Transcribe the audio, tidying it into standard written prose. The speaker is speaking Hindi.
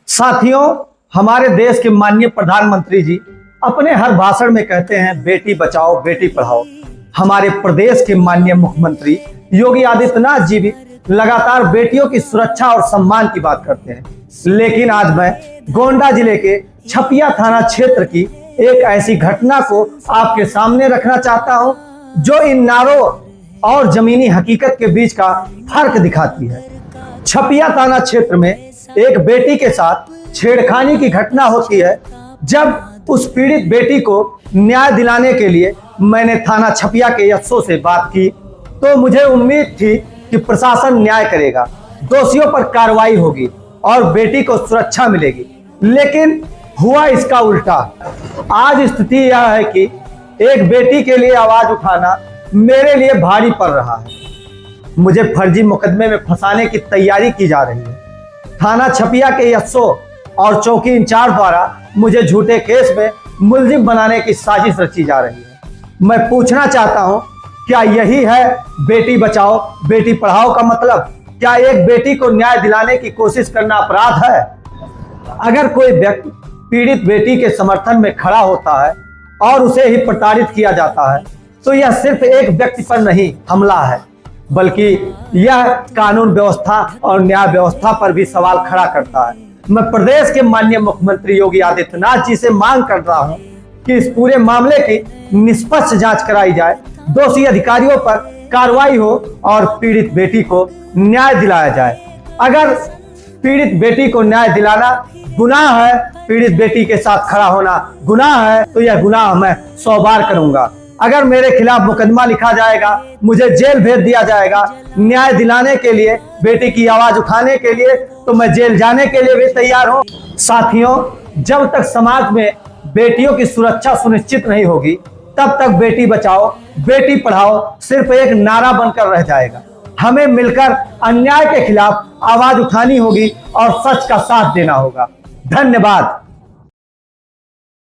साथियों, हमारे देश के माननीय प्रधानमंत्री जी अपने हर भाषण में कहते हैं बेटी बचाओ बेटी पढ़ाओ। हमारे प्रदेश के माननीय मुख्यमंत्री योगी आदित्यनाथ जी भी लगातार बेटियों की सुरक्षा और सम्मान की बात करते हैं। लेकिन आज मैं गोंडा जिले के छपिया थाना क्षेत्र की एक ऐसी घटना को आपके सामने रखना चाहता हूं जो इन नारों और जमीनी हकीकत के बीच का फर्क दिखाती है। छपिया थाना क्षेत्र में एक बेटी के साथ छेड़खानी की घटना होती है। जब उस पीड़ित बेटी को न्याय दिलाने के लिए मैंने थाना छपिया के एसओ से बात की तो मुझे उम्मीद थी कि प्रशासन न्याय करेगा, दोषियों पर कार्रवाई होगी और बेटी को सुरक्षा मिलेगी। लेकिन हुआ इसका उल्टा। आज स्थिति यह है कि एक बेटी के लिए आवाज उठाना मेरे लिए भारी पड़ रहा है। मुझे फर्जी मुकदमे में फंसाने की तैयारी की जा रही है। थाना छपिया के एसओ और चौकी इंचार्ज द्वारा मुझे झूठे केस में मुलजिम बनाने की साजिश रची जा रही है। मैं पूछना चाहता हूं, क्या यही है बेटी बचाओ बेटी पढ़ाओ का मतलब? क्या एक बेटी को न्याय दिलाने की कोशिश करना अपराध है? अगर कोई व्यक्ति पीड़ित बेटी के समर्थन में खड़ा होता है और उसे ही प्रताड़ित किया जाता है तो यह सिर्फ एक व्यक्ति पर नहीं हमला है, बल्कि यह कानून व्यवस्था और न्याय व्यवस्था पर भी सवाल खड़ा करता है। मैं प्रदेश के माननीय मुख्यमंत्री योगी आदित्यनाथ जी से मांग कर रहा हूं कि इस पूरे मामले की निष्पक्ष जांच कराई जाए, दोषी अधिकारियों पर कार्रवाई हो और पीड़ित बेटी को न्याय दिलाया जाए। अगर पीड़ित बेटी को न्याय दिलाना गुनाह है, पीड़ित बेटी के साथ खड़ा होना गुनाह है, तो यह गुनाह मैं 100 बार करूंगा। अगर मेरे खिलाफ मुकदमा लिखा जाएगा, मुझे जेल भेज दिया जाएगा न्याय दिलाने के लिए, बेटी की आवाज उठाने के लिए, तो मैं जेल जाने के लिए भी तैयार हूं। साथियों, जब तक समाज में बेटियों की सुरक्षा सुनिश्चित नहीं होगी तब तक बेटी बचाओ बेटी पढ़ाओ सिर्फ एक नारा बनकर रह जाएगा। हमें मिलकर अन्याय के खिलाफ आवाज उठानी होगी और सच का साथ देना होगा। धन्यवाद।